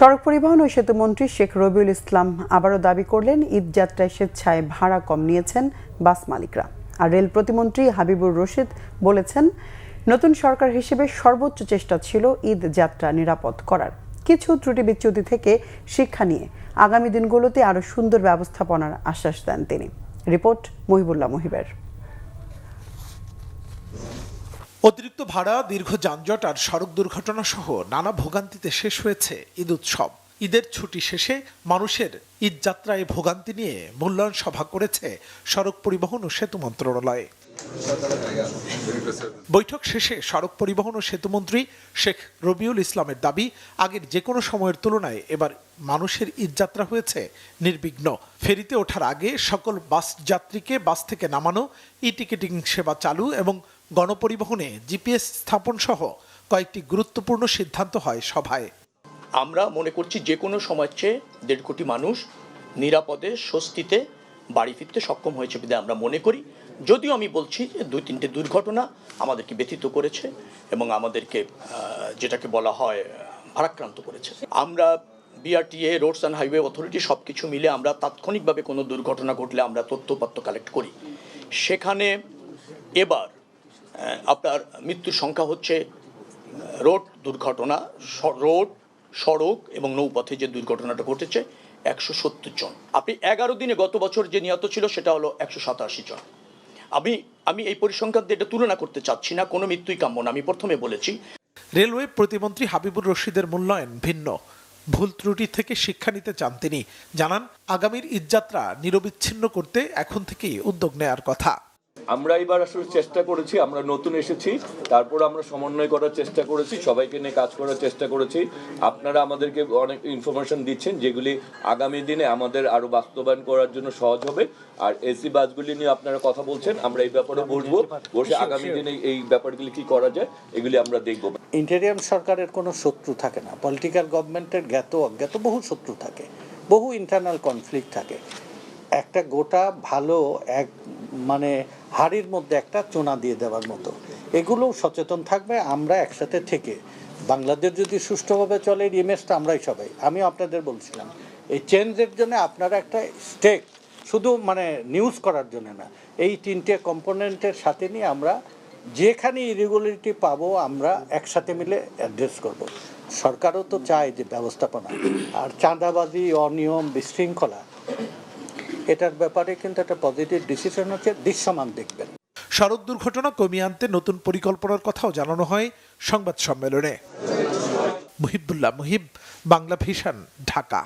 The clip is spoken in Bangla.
সড়ক পরিবহন ও সেতুমন্ত্রী শেখ রবিউল ইসলাম আবারও দাবি করলেন, ঈদ যাত্রায় স্বেচ্ছায় ভাড়া কম নিয়েছেন বাস মালিকরা। আর রেল প্রতিমন্ত্রী হাবিবুর রশিদ বলেছেন, নতুন সরকার হিসেবে সর্বোচ্চ চেষ্টা ছিল ঈদ যাত্রা নিরাপদ করার। কিছু ত্রুটি বিচ্যুতি থেকে শিক্ষা নিয়ে আগামী দিনগুলোতে আরও সুন্দর ব্যবস্থাপনার আশ্বাস দেন তিনি। রিপোর্ট মহিবুল্লাহ মহিবের। অতিরিক্ত ভাড়া, দীর্ঘ যানজট আর সড়ক দুর্ঘটনা সহ নানা ভোগান্তিতে শেষ হয়েছে ঈদ উৎসব। ঈদের ছুটি শেষে মানুষের ঈদ যাত্রায় ভোগান্তি নিয়ে মূল্যায়ন সভা করেছে সড়ক পরিবহন ও সেতু মন্ত্রণালয়। বৈঠক শেষে সড়ক পরিবহন ও সেতুমন্ত্রী শেখ রবিউল ইসলামের দাবি, আগের যে কোনো সময়ের তুলনায় এবার মানুষের ঈদ যাত্রা হয়েছে নির্বিঘ্ন। ফেরিতে ওঠার আগে সকল বাস যাত্রীকে বাস থেকে নামানো, ই টিকিটিং সেবা চালু এবং গণপরিবহনে জিপিএস স্থাপন সহ কয়েকটি গুরুত্বপূর্ণ সিদ্ধান্ত হয় সভায়। আমরা মনে করছি যে কোনো সময়ের চেয়ে 1.5 কোটি মানুষ নিরাপদে স্বস্তিতে বাড়ি ফিরতে সক্ষম হয়েছে বিধায় আমরা মনে করি। যদিও আমি বলছি যে 2-3টে দুর্ঘটনা আমাদেরকে ব্যথিত করেছে এবং আমাদেরকে যেটাকে বলা হয় ভারাক্রান্ত করেছে। আমরা BRTA, roads and highway authority সব কিছু মিলে আমরা তাৎক্ষণিকভাবে কোনো দুর্ঘটনা ঘটলে আমরা তথ্যপত্র কালেক্ট করি। সেখানে এবার আপনার মৃত্যুর সংখ্যা হচ্ছে রোড দুর্ঘটনা, রোড, সড়ক এবং নৌপথে যে দুর্ঘটনাটা ঘটেছে 170 জন। আপনি 11 দিনে গত বছর যে নিহত ছিল সেটা হলো 187 জন। আমি এই পরিসংখ্যান দিয়ে এটা তুলনা করতে চাচ্ছি না, কোনো মৃত্যুই কাম্য না, আমি প্রথমে বলেছি। রেলওয়ে প্রতিমন্ত্রী হাবিবুর রশিদের মূল্যায়ন ভিন্ন। ভুল ত্রুটি থেকে শিক্ষা নিতে চান তিনি। জানান, আগামীর ঈদযাত্রা নিরবিচ্ছিন্ন করতে এখন থেকেই উদ্যোগ নেয়ার কথা। আমরা এবার আসলে চেষ্টা করেছি, আমরা নতুন এসেছি, তারপর আমরা সমন্বয় করার চেষ্টা করেছি, সবাইকে নিয়ে কাজ করার চেষ্টা করেছি। আপনারা আমাদেরকে অনেক ইনফরমেশন দিচ্ছেন যেগুলি আগামী দিনে আমাদের আরো বাস্তবায়ন করার জন্য সহজ হবে। আর এসি বাসগুলি নিয়ে আপনারা কথা বলছেন, আমরা এই ব্যাপারে বসে আগামী দিনে এই ব্যাপারগুলি কি করা যায় এগুলি আমরা দেখব। ইন্টেরিয়াম সরকারের কোনো শত্রু থাকে না, পলিটিক্যাল গভর্নমেন্টের জ্ঞাত অজ্ঞাত বহু শত্রু থাকে, বহু ইন্টারনাল কনফ্লিক্ট থাকে। একটা গোটা ভালো হাড়ির মধ্যে একটা চুনা দিয়ে দেওয়ার মতো, এগুলো সচেতন থাকবে। আমরা একসাথে থেকে বাংলাদেশ যদি সুষ্ঠুভাবে চলে, এই ইমেজটা আমরাই সবাই, আমিও আপনাদের বলছিলাম, এই চেঞ্জের জন্য আপনারা একটা স্টেক শুধু নিউজ করার জন্য না, এই 3টে কম্পোনেন্টের সাথে নিয়ে আমরা যেখানে ইরেগুলারিটি পাবো আমরা একসাথে মিলে অ্যাড্রেস করব। সরকারও তো চায় যে ব্যবস্থাপনা, আর চাঁদাবাজি, অনিয়ম, বিশৃঙ্খলা, এটার ব্যাপারে কিন্তু একটা পজিটিভ ডিসিশন হচ্ছে, দৃশ্যমান দেখবেন। সড়ক দুর্ঘটনা কমিয়ে আনতে নতুন পরিকল্পনার কথাও জানানো হয় সংবাদ সম্মেলনে। মুহিবুল্লাহ মুহিব, বাংলা ভিশন, ঢাকা।